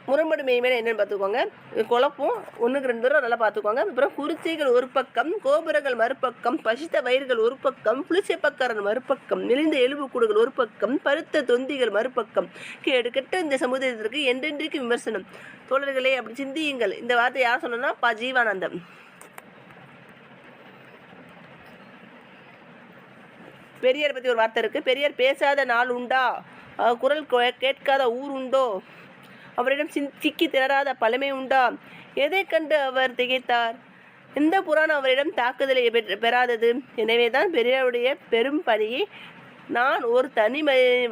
Speaker 2: முரண்படு மெய்மையான என்னென்னு பார்த்துக்கோங்க. குழப்பம் 1க்கு 2 தடவை நல்லா பார்த்துக்கோங்க. அப்புறம் குறிச்சைகள் ஒரு பக்கம், கோபுரங்கள் மறுபக்கம், பசித்த வயிறுகள் ஒரு பக்கம், புளிச்சப்பக்காரன் மறுபக்கம், நெளிந்த எலும்புக்கூடுகள் ஒரு பக்கம், பருத்த தொந்திகள் மறுபக்கம், கேடு கெட்ட இந்த சமுதாயத்திற்கு என்றென்றைக்கு விமர்சனம். தோழர்களே அப்படி சிந்தியுங்கள். இந்த வார்த்தை யார் சொன்னா பா ஜீவானந்தம். பெரியார் பற்றி ஒரு வார்த்தை இருக்குது. பெரியார் பேசாத நாள் உண்டா, குரல் கேட்காத ஊர் உண்டோ, அவரிடம் சிக்கி திணறாத பழமை உண்டா, எதை கண்டு அவர் திகைத்தார், எந்த புராணம் அவரிடம் தாக்குதலை பெறாதது. எனவே தான் பெரியாருடைய பெரும் பணியை நான் ஒரு தனி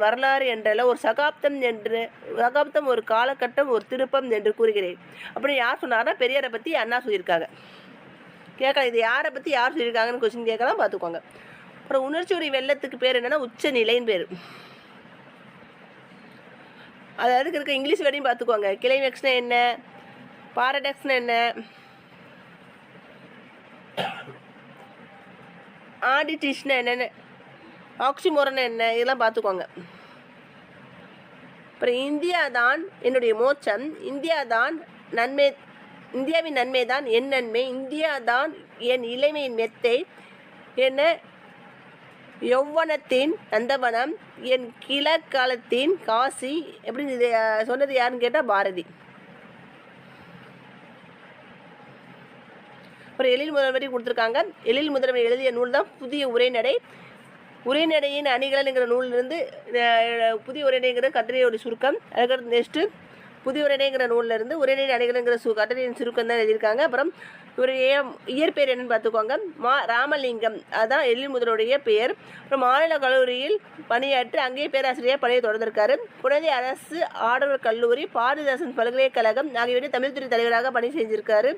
Speaker 2: வரலாறு என்றல்ல, ஒரு சகாப்தம், ஒரு காலகட்டம், ஒரு திருப்பம் என்று கூறுகிறேன். அப்படி யார் சொன்னார்னா பெரியாரை பற்றி அண்ணா சொல்லியிருக்காங்க. கேட்கலாம். இது யாரை பற்றி யார் சொல்லியிருக்காங்கன்னு கொஸ்டின் கேட்கலாம். பார்த்துக்கோங்க. அப்புறம் உணர்ச்சியுடைய வெள்ளத்துக்கு பேர் என்னென்னா உச்ச நிலைன்னு பேர். அது அதுக்கு இருக்க இங்கிலீஷ் வேர்டையும் பார்த்துக்கோங்க. கிளைமேக்ஸ்னா என்ன, பாரடாக்ஸ்னா என்ன, ஆடிட்டிஸ்னா என்னென்ன, ஆக்சிமோரன்னா என்ன, இதெல்லாம் பார்த்துக்கோங்க. அப்புறம் இந்தியா தான் என்னுடைய மோட்சம், இந்தியாவின் நன்மை தான் என் நன்மை, இந்தியா தான் என் இளமையின் மெத்தை, என்ன யௌவனத்தின் நந்தவனம், என் கிழக்காலத்தின் காசி. எப்படின்னு இது சொன்னது யாருன்னு கேட்டால் பாரதி. ஒரு எழில் முதல்வரை கொடுத்துருக்காங்க. எழில் முதல்வர் எழுதிய நூல் தான் புதிய உரைநடை. உரைநடையின் அணிகலன்ங்கிற நூலிலிருந்து புதிய உரைநடைங்கிற கட்டுரையோட சுருக்கம். அதுக்கடுத்து நெக்ஸ்ட்டு புதிய உரைநடைங்கிற நூலிலிருந்து உரைநடை அணிகலன்கிற கட்டுரையின் சுருக்கம் தான் எழுதியிருக்காங்க. அப்புறம் இவருடைய இயற்பெயர் என்னன்னு பார்த்துக்கோங்க. ராமலிங்கம். அதுதான் எழில் முதலுடைய பெயர். அப்புறம் மாநில கல்லூரியில் பணியாற்றி அங்கேயே பேராசிரியர் பணியை தொடர்ந்திருக்காரு. குழந்தை அரசு ஆடவர் கல்லூரி, பாரதிதாசன் பல்கலைக்கழகம் ஆகியவற்றை தமிழ்துறை தலைவராக பணி செஞ்சிருக்காரு.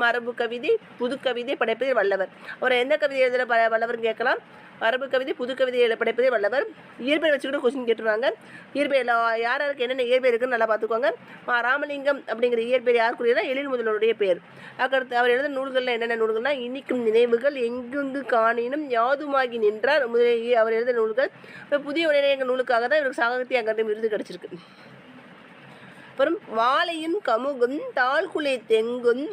Speaker 2: மரபு கவிதை புது கவிதை படைப்பதில் வல்லவர். அவர் எந்த கவிதை எழுதுகிற வல்லவர்னு கேட்கலாம். மரபு கவிதை புது கவிதை படைப்பதே வல்லவர். இயற்பெயர் வச்சுக்கிட்டு கொஸ்டின் கேட்டுருவாங்க. இயற்பெயர் யாருக்கு என்னென்ன இயற்பெயர் இருக்குன்னு நல்லா பார்த்துக்கோங்க. ராமலிங்கம் அப்படிங்கிற இயற்பெயர் யாருக்குரியதா எழில் முதல்வருடைய பேர். அதுக்கடுத்து அவர் எழுத நூல்களில் என்னென்ன நூல்கள்னா இனிக்கும் நினைவுகள், எங்கெங்கு காணினும், யாதுமாகி நின்றார் முதலிய அவர் எழுத நூல்கள். புதிய உரைநடை நூலுக்காக தான் இவருக்கு சாகித்ய அகாடமி விருது கிடைச்சிருக்கு. அப்புறம் வாழையும் கமுகும் தாழ்குலை தெங்கும்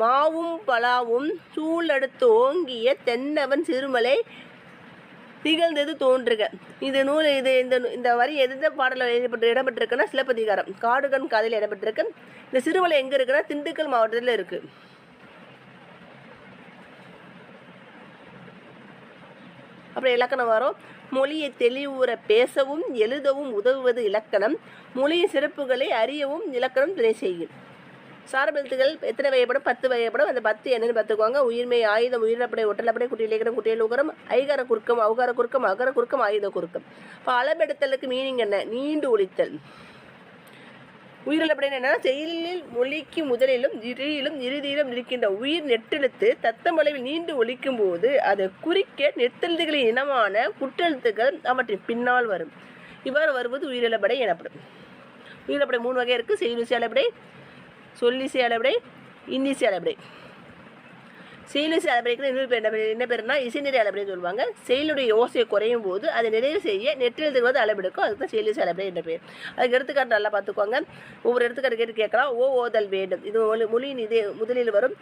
Speaker 2: மாவும் பலாவும் சூழடுத்து ஓங்கிய தென்னவன் சிறுமலை திகழ்ந்தது தோன்றுக. இது நூல் இந்த வரி எந்த பாடலில் இடம்பெற்றிருக்குன்னா சிலப்பதிகாரம் காடுகன் கதையில் இடம்பெற்றிருக்கு. இந்த சிறுமலை எங்கே இருக்குன்னா திண்டுக்கல் மாவட்டத்தில் இருக்கு. அப்புறம் இலக்கணம் வரும். மொழியை தெளிவுற பேசவும் எழுதவும் உதவுவது இலக்கணம். மொழியின் சிறப்புகளை அறியவும் இலக்கணம் துணை செய்யும். சார்பெழுத்துகள் எத்தனை வகைப்படும்? 10 வகைப்படும். அந்த 10 என்னன்னு பார்த்துக்குவாங்க. உயிர்மை, ஆயுதம், உயிரிழப்படை, ஒட்டலப்படை, குட்டியலேகரம், குட்டியலுகரம், ஐகார குறுக்கம், அவுகார குறுக்கம், அகர குறுக்கம், ஆயுத குறுக்கம். இப்போ அளபெடுத்தலுக்கு மீனிங் என்ன? நீண்டு ஒழித்தல். உயிரிழப்படை என்னன்னா செயலில் மொழிக்கு முதலிலும் இறுதியிலும் இருக்கின்ற உயிர் நெட்டெழுத்து தத்தமளவில் நீண்டு ஒழிக்கும் போது அதை குறிக்க நெட்டெழுத்துகளின் இனமான குற்றெழுத்துக்கள் அவற்றின் பின்னால் வரும். இவ்வாறு வருவது உயிரிழப்படை எனப்படும். உயிரிழப்படை 3 வகை இருக்குது. செய்யுளிசை அளபடை, சொல்லிசை அளபடை, இன்னிசை அளபடை. செயலிசை அளபடைக்கு இன்னொரு பேர் என்ன பேருனா இசைநிறை அளபடைன்னு சொல்லுவாங்க. செயலுடைய ஓசையை குறையும் போது அதை நிறைவு செய்ய நெற்றெழுத்துக்கு வந்து அளபெடுக்கும். அதுக்கு தான் செயலிசை அளபடை என்ற பேர். அதுக்கு எடுத்துக்காட்டு நல்லா பார்த்துக்கோங்க. ஒவ்வொரு எடுத்துக்காட்டு கேட்டு கேட்கலாம். ஓதல் வேண்டும். இது மொழியின் இதே முதலில் வரும்.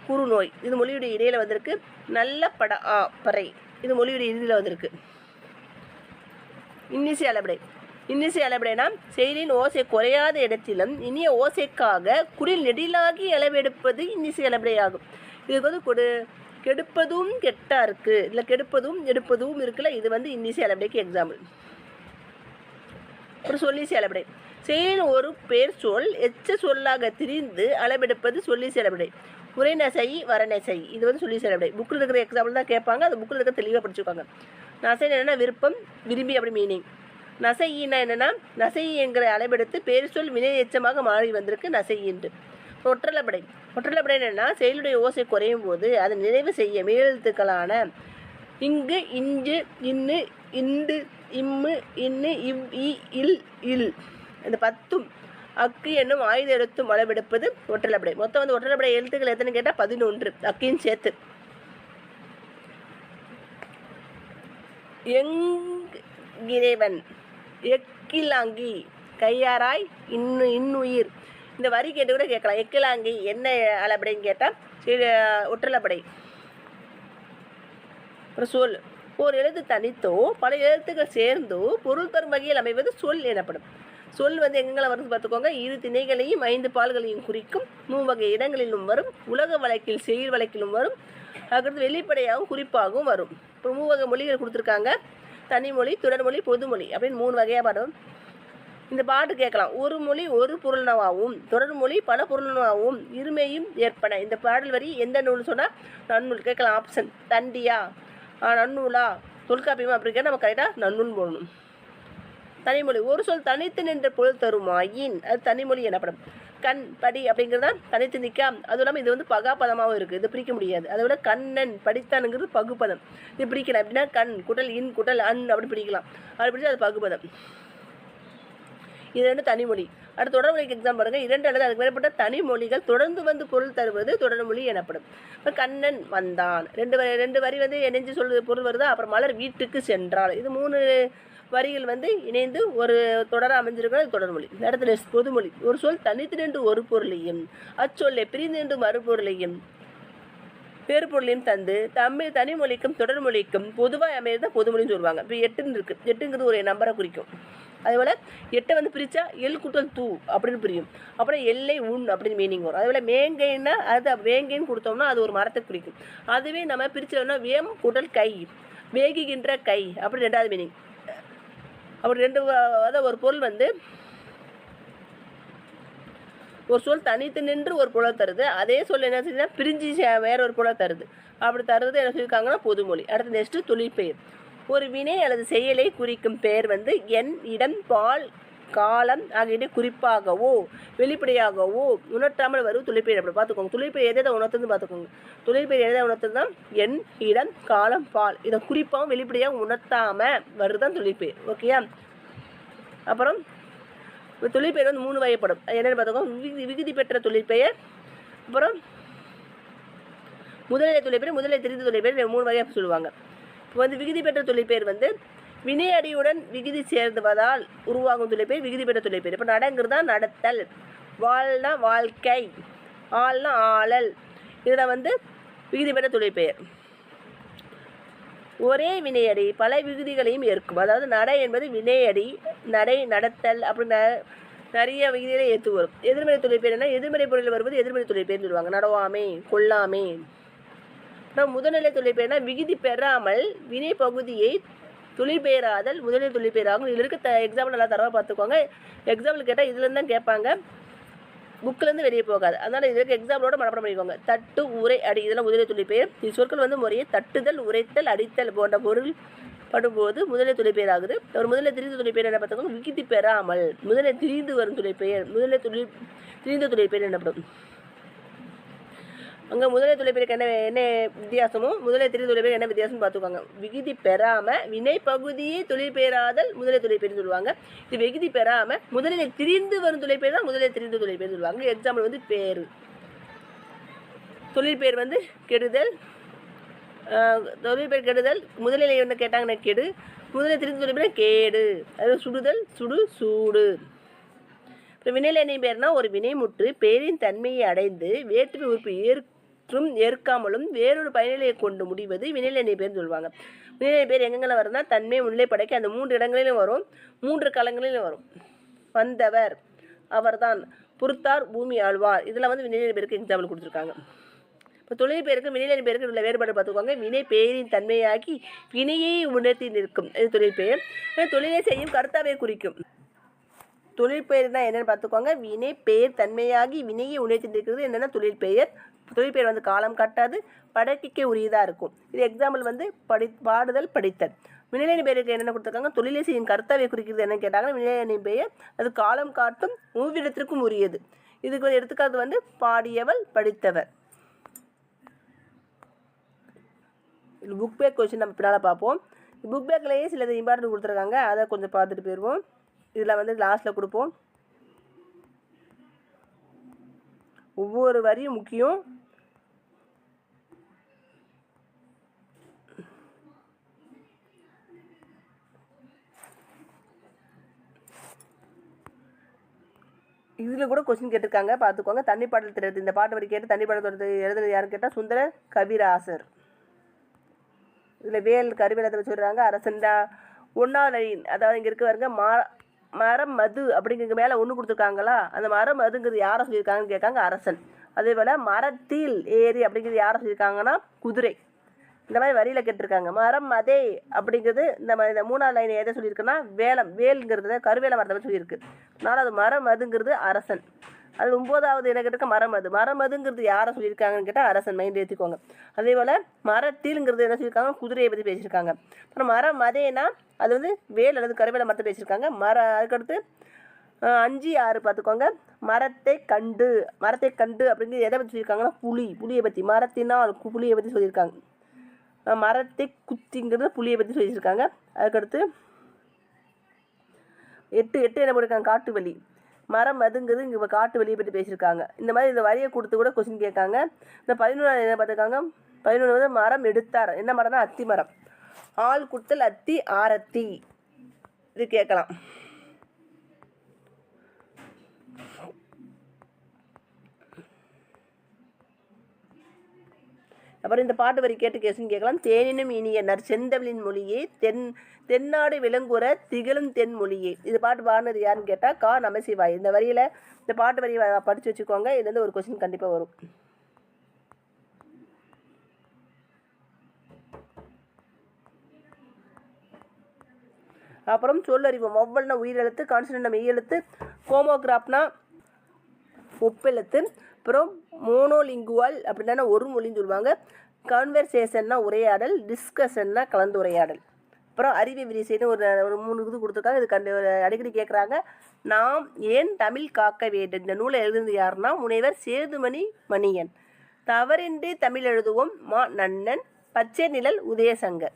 Speaker 2: குறுநோய் இது மொழியுடைய இடையில வந்திருக்கு. நல்ல பறை இது மொழியுடைய இறுதியில் வந்திருக்கு. இன்னிசை அளபடை. இன்னிசை அளபடைனா செயலின் ஓசை குறையாத இடத்திலும் இனிய ஓசைக்காக குரில் நெடிலாகி அளவெடுப்பது இன்னிசை அளபடை ஆகும். இதுக்கு வந்து கெடுப்பதும் கெட்டா இருக்கு, இல்லை கெடுப்பதும் எடுப்பதும் இருக்குல்ல, இது வந்து இன்னிசை அளபடைக்கு எக்ஸாம்பிள். ஒரு சொல்லிசை அளபடை. செயலின் ஒரு பேர் சொல் எச்ச சொல்லாக திரிந்து அளவெடுப்பது சொல்லிசை அளபடை. உரைநசை வரநசை இது வந்து சொல்லிசை அளபடை. புக்கில் இருக்கிற எக்ஸாம்பிள் தான் கேட்பாங்க. அது புக்கில் இருக்க தெளிவாக படிச்சுக்கோங்க. நசை என்னென்னா விருப்பம், விரும்பி அப்படி மீனிங். நசையினா என்னென்னா நசை என்கிற அளவெடுத்து பேர் சொல் வினை எச்சமாக மாறி வந்திருக்கு நசை என்று. ஒற்றலப்படை. ஒற்றலப்படை என்னென்னா செயலுடைய ஓசை குறையும் போது அதை நிறைவு செய்ய மேலெழுத்துக்களான இங்கு, இஞ்சு, இன்னு, இண்டு, இம்மு, இன்னு, இவ், இல், இல் இந்த 10 அக்கு என்னும் ஆயுத எழுத்தும் அளவெடுப்பது ஒற்றலப்படை. மொத்தம் வந்து ஒற்றலப்படை எழுத்துக்கள் எத்தனை கேட்டால் 11 அக்கையும் சேர்த்து. இறைவன், எக்கிலாங்கி, கையாராய், இன்னுயிர் இந்த வரி கேட்டு கூட கேட்கலாம். எக்கிலாங்கி என்ன அளபடைன்னு கேட்டால் ஒற்றலப்படை. ஒரு சொல் ஒரு எழுத்து தனித்தோ பல எழுத்துக்கள் சேர்ந்தோ பொருள் தரும் வகையில் அமைவது சொல் எனப்படும். சொல் வந்து எங்கெங்களை வருது பார்த்துக்கோங்க. 2 திணைகளையும் 5 பால்களையும் குறிக்கும். 3 வகை இடங்களிலும் வரும். உலக வழக்கில் செயல் வழக்கிலும் வரும். அதுக்கடுத்து வெளிப்படையாகவும் குறிப்பாகவும் வரும். இப்போ 3 வகை மொழிகள் கொடுத்துருக்காங்க. தனிமொழி, தொடர்மொழி, பொதுமொழி அப்படின்னு 3 வகையாக பாடும். இந்த பாட்டு கேட்கலாம். ஒரு மொழி ஒரு பொருள்னவாகவும் தொடர்மொழி பல பொருள்னவாகவும் இருமையும் ஏற்பன. இந்த பாடல் வரி எந்த நூல் சொன்னால் நன்னூல் கேட்கலாம். ஆப்ஷன் தண்டியா, நன்னூலா, தொல்காப்பியமா அப்படி கேட்டால் நம்ம கரெக்டாக நன்னூல் போடணும். தனிமொழி ஒரு சொல் தனித்து நின்ற பொருள் தருமாயின் அது தனிமொழி எனப்படும். கண், படி அப்படிங்கிறது தான் தனித்து நிற்கா. அதுவும் இல்லாமல் இது வந்து பகாப்பதமாகவும் இருக்குது. இது பிரிக்க முடியாது. அதை விட கண்ணன் படித்தானுங்கிறது பகுப்பதம். இது பிரிக்கலாம். அப்படின்னா கண் குட்டல் இன் குட்டல் அன் அப்படி பிரிக்கலாம். அப்படி பிடிச்சா அது பகுப்பதம். இது 2 தனிமொழி. அடுத்து தொடர்மொழிக்கு எக்ஸாம் பாருங்க. 2 அல்லது அதுக்கு மேற்பட்ட தனிமொழிகள் தொடர்ந்து வந்து பொருள் தருவது தொடர்மொழி எனப்படும். இப்போ கண்ணன் வந்தான் 2 வரி வந்து இணைஞ்சு சொல்வது பொருள் வருதா. அப்புறம் மலர் வீட்டுக்கு சென்றாள் இது 3 வரிகள் வந்து இணைந்து ஒரு தொடராக அமைஞ்சிருக்கிற தொடர்மொழி. இடத்துல பொதுமொழி ஒரு சொல் தனித்து நின்று ஒரு பொருளையும் அச்சொல்லை பிரிந்து நின்று மறுபொருளையும் வேறு பொருளையும் தந்து தனிமொழிக்கும் தொடர்மொழிக்கும் பொதுவாக அமைந்த பொதுமொழின்னு சொல்லுவாங்க. இப்போ 8 இருக்குது. 8ங்கிறது ஒரு நம்பரை குறிக்கும். அதேபோல் 8 வந்து பிரித்தா எல் குட்டல் தூ அப்படின்னு பிரியும். அப்புறம் எல்லை உண் அப்படின்னு மீனிங் வரும். அதேபோல் மேங்கைன்னா அது வேங்கைன்னு கொடுத்தோம்னா அது ஒரு மரத்தை குறிக்கும். அதுவே நம்ம பிரிச்சோம்னா வேம் குட்டல் கை, வேகிகின்ற கை அப்படி 2வது மீனிங். அப்படி 2 அதாவது ஒரு பொருள் வந்து ஒரு சொல் தனித்து நின்று ஒரு பொருளை தருது. அதே சொல் என்ன செய்யுதுன்னா பிரிஞ்சு வேற ஒரு பொருளை தருது. அப்படி தருது என்ன சொல்லியிருக்காங்கன்னா பொதுமொழி. அடுத்து நெக்ஸ்ட்டு தொழிற்பெயர். ஒரு வினை அல்லது செயலை குறிக்கும் பெயர் வந்து எண், இடம், பால், காலம் ஆகியவை குறிப்பாகவோ வெளிப்படையாகவோ உணர்த்தாமல் வரும் தொழிற்பெயர் அப்படி பார்த்துக்கோங்க. தொழிற்பெயர் எதை உணர்த்துன்னு பார்த்துக்கோங்க. தொழிற்பெயர் எதை உணர்த்துன்னா எண், இடம், காலம், பால் இதை குறிப்பாகவும் வெளிப்படையாக உணர்த்தாமல் வருதான் தொழிற்பெயர். ஓகேயா? அப்புறம் தொழிற்பெயர் வந்து 3 வகைப்படும். என்னென்னு பார்த்துக்கோங்க. விகுதி பெற்ற தொழிற்பெயர், அப்புறம் முதலிலை தொழிற்பெயர், முதலிலை தெரிந்த தொழிற்பெயர் 3 வகையாக சொல்லுவாங்க. இப்போ வந்து விகுதி பெற்ற தொழிற்பெயர் வந்து வினை அடியுடன் விகுதி சேர்ந்துவதால் உருவாகும் தொழிற்பெயர் விகுதி பெற்ற தொழிற்பெயர். இப்போ நடங்கிறது தான் நடத்தல், வாழ்னா வாழ்க்கை, ஆள்னா ஆளல், இதில் வந்து விகுதி பெற்ற தொழிற்பெயர். ஒரே வினையடி பல விகுதிகளையும் ஏற்கும். அதாவது நடை என்பது வினையடி, நடை, நடத்தல் அப்படின்னு நிறைய விகுதிகளை ஏற்று வரும். எதிர்மறை தொழிற்பெயர் என்ன? எதிர்மறை பொருளில் வருவது எதிர்மறை தொழிற்பெயர்னு சொல்லுவாங்க. நடவாமை, கொல்லாமை. அப்புறம் முதல்நிலை தொழிற்பெயர்னா விகுதி பெறாமல் வினை பகுதியை தொழிற்பெயராதல் முதலிலை தொழிற்பெயராகும். இதில் இருக்க எக்ஸாம்பிள் நல்லா தரவாக பார்த்துக்கோங்க. எக்ஸாம்பிள் கேட்டால் இதுலேருந்து தான் கேட்பாங்க, புக்கிலேருந்து வெளியே போகாது. அதனால் இதுக்கு எக்ஸாம்பிளோட மனப்பாடம் பண்ணிக்கோங்க. தட்டு, உரை, அடி இதெல்லாம் முதலிலை தொழிற்பெயர். இது சொற்கள் வந்து முறையே தட்டுதல், உரைத்தல், அடித்தல் போன்ற பொருள் படும்போது முதலிலை தொழிற்பெயர் ஆகுது. ஒரு முதலிலை திரிந்த தொழிற்பெயர் என்ன பார்த்துக்கோங்க. விகுதி பெறாமல் முதலிலை திரிந்து வரும் தொழிற்பெயர் முதலிலை திரிந்த தொழிற்பெயர் என்னப்படும். அங்கே முதலிலை தொழிற்பெயருக்கு என்ன வித்தியாசமோ முதலிலை திரிந்த தொழிற்பெயர் என்ன வித்தியாசம்னு பார்த்துக்கோங்க. விகுதி பெறாமல் வினை பகுதியை தொழிற்பெயராதல் முதலிலை தொழிற்பெயர்னு சொல்லுவாங்க. இது விகுதி பெறாமல் முதலிலை திரிந்து வரும் தொழிற்பெயர் தான் முதலிலை திரிந்த தொழிற்பெயர்னு சொல்லுவாங்க. எக்ஸாம்பிள் வந்து பேரு. தொழிற்பெயர் வந்து கெடுதல், தொழிற்பெயர் கெடுதல், முதலிலை என்ன கேட்டாங்கன்னா கெடு, முதலிலை திரிந்த தொழிற்பெயர் கேடு, அது சுடுதல், சுடு, சூடு. இப்போ வினையிலை பெயர்னா ஒரு வினைமுற்று பெயரின் தன்மையை அடைந்து வேற்றுமை உறுப்பு ஏற்றும் ஏற்காமலும் வேறொரு பயனிலையை கொண்டு முடிவது வினையிலை பெயர்னு சொல்லுவாங்க. வினையிலை பெயர் எங்கெங்கெல்லாம் வரும்னா தன்மை, முன்னிலை, படைக்க அந்த 3 இடங்களிலும் வரும், 3 களங்களிலும் வரும். வந்தவர், அவர்தான், பொறுத்தார், பூமி ஆழ்வார், இதெல்லாம் வந்து வினையிலை பெயருக்கு எக்ஸாம்பிள் கொடுத்துருக்காங்க. இப்போ தொழில் பெயருக்கு வினையிலை பெயருக்கு உள்ள வேறுபாடு பார்த்துக்கோங்க. வினை பெயரின் தன்மையாக்கி வினையை உணர்த்தி நிற்கும், இது தொழில் பெயர். தொழிலை செய்யும் கர்த்தாவை குறிக்கும். தொழிற்பெயர் தான் என்னென்னு பார்த்துக்கோங்க. வினை பெயர் தன்மையாகி வினையை உணர்த்தி நிற்கிறது என்னென்னா தொழிற்பெயர். தொழிற்பெயர் வந்து காலம் காட்டாது, படைக்க உரியதாக இருக்கும். இது எக்ஸாம்பிள் வந்து பாடுதல், படித்தல். வினையிலை பெயருக்கு என்னென்ன கொடுத்துருக்காங்க. தொழிலை செய்யும் கர்த்தாவை குறிக்கிறது என்னன்னு கேட்டாங்கன்னா வினையிலை பெயர் அது காலம் காட்டும் மூவிடத்திற்கும் உரியது. இதுக்கு ஒரு எடுத்துக்காட்டு வந்து பாடியவள், படித்தவர். புக் பேக் கொஸ்டின் நம்ம பின்னால் பார்ப்போம். புக் பேக்லேயே சிலது இம்பார்ட்டன்ட் கொடுத்துருக்காங்க, அதை கொஞ்சம் பார்த்துட்டு போயிடுவோம். இதில் வந்து லாஸ்ட்டில் கொடுப்போம். ஒவ்வொரு வரியும் முக்கியம். இதில் கூட கொஸ்டின் கேட்டிருக்காங்க, பார்த்துக்கோங்க. தண்ணி பாடல் திறது, இந்த பாட்டு வரி கேட்டு தண்ணி பாடல் எழுதுறது யாருன்னு கேட்டால் சுந்தர கவிராசர். இதில் வேல் கருவேலத்தை வச்சு சொல்கிறாங்க. அரசன் தான் 1வது லைன், அதாவது இங்கே இருக்க பாருங்க, மரம் மது அப்படிங்கிற மேலே 1 கொடுத்துருக்காங்களா, அந்த மரம் மதுங்கிறது யாரை சொல்லியிருக்காங்கன்னு கேட்காங்க, அரசன். அதே போல் மரத்தில் ஏறி அப்படிங்கிறது யாரை சொல்லியிருக்காங்கன்னா குதிரை. இந்த மாதிரி வரியில் கேட்டிருக்காங்க. மரம் மதே அப்படிங்கிறது இந்த 3வது லைன் எதை சொல்லியிருக்குன்னா வேலம், வேல்ங்கிறது கருவேல மரத்தை சொல்லியிருக்கு. 4வது மரம் மதுங்கிறது அரசன். அது 9வது என்ன கேட்டிருக்க மரம் மது, மரம் மதுங்கிறது யாரை சொல்லியிருக்காங்கன்னு கேட்டால் அரசன், மைண்ட் ஏற்றிக்கோங்க. அதே போல் மரத்தில்ங்கிறது என்ன சொல்லியிருக்காங்க, குதிரையை பற்றி பேசியிருக்காங்க. அப்புறம் மரம் மதேனா அது வந்து வேல் அல்லது கருவேல மரத்தை பேசியிருக்காங்க. அதுக்கடுத்து 5, 6 பார்த்துக்கோங்க. மரத்தை கண்டு அப்படிங்கிறது எதை பற்றி சொல்லியிருக்காங்கன்னா புலியை பற்றி, மரத்தினால் புலியை பற்றி சொல்லியிருக்காங்க. மரத்தை குத்திங்கிறது புலியை பற்றி சொல்லியிருக்காங்க. அதுக்கடுத்து 8 என்ன போட்டிருக்காங்க, காட்டு வலி. மரம் மதுங்கிறது இங்கே காட்டு வலியை பற்றி பேசியிருக்காங்க. இந்த மாதிரி இந்த வரியை கொடுத்து கூட கொஸ்டின் கேட்காங்க. இந்த 11வது என்ன பார்த்துருக்காங்க, 11 வந்து மரம் எடுத்தார். என்ன மரம்னா அத்தி மரம். ஆள் குத்தல் அத்தி ஆரத்தி, இது கேட்கலாம். அப்புறம் இந்த பாட்டு வரி கேட்டு கேசுன்னு கேட்கலாம். தேனினும் இனிய நற்செந்தமிழின் மொழியே தென்னாடு விளங்குற திகழும் தென்மொழியே. இது பாட்டு பாடினது யாருன்னு கேட்டால் கா. நமசிவாய். இந்த வரியில் இந்த பாட்டு வரி படித்து வச்சுக்கோங்க. இதுலேருந்து ஒரு கொஸ்டின் கண்டிப்பாக வரும். அப்புறம் சொல்லறிவோம். ஒவ்வொன்னா உயிரெழுத்து, கான்சனன்ட்னா மெய்யெழுத்து, ஹோமோகிராஃப்னா ஒப்பெழுத்து, அப்புறம் மோனோலிங்குவல் அப்படின்னா ஒரு மொழின்னு சொல்லுவாங்க, கன்வர்சேஷன்னா உரையாடல், டிஸ்கஷன்னா கலந்துரையாடல். அப்புறம் அறிவு விரிசைன்னு ஒரு ஒரு 3 இது கொடுத்துருக்காங்க. இது அடிக்கடி கேட்குறாங்க. நாம் ஏன் தமிழ் காக்க வேண்டும்? இந்த நூலை எழுதுனது யாருன்னா முனைவர் சேதுமணி மணியன். தவறின்றி தமிழ் எழுதுவோம் மா நன்னன். பச்சை நிழல் உதயசங்கர்.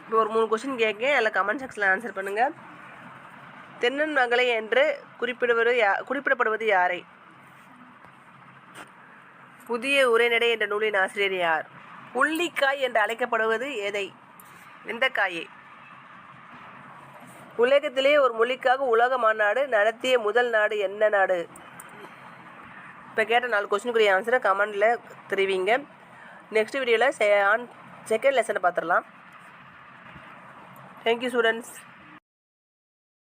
Speaker 2: இப்போ ஒரு 3 கொஸ்டின் கேட்கேன், அதில் கமெண்ட் செக்ஷனில் ஆன்சர் பண்ணுங்கள். தென்னன் மகளை என்று குறிப்பிடப்படுவது யாரை? புதிய உரைநடை என்ற நூலின் ஆசிரியர் யார்? புள்ளிக்காய் என்று அழைக்கப்படுவது எதை? எந்த காயை? உலகத்திலே ஒரு மொழிக்காக உலக மாநாடு நடத்திய முதல் நாடு என்ன நாடு? இப்போ கேட்ட 4 கொஸ்டினுக்குரிய ஆன்சரை கமெண்டில் தெரிவிங்க. நெக்ஸ்ட் வீடியோவில் செகண்ட் லெசனை பார்த்துடலாம். Thank you students.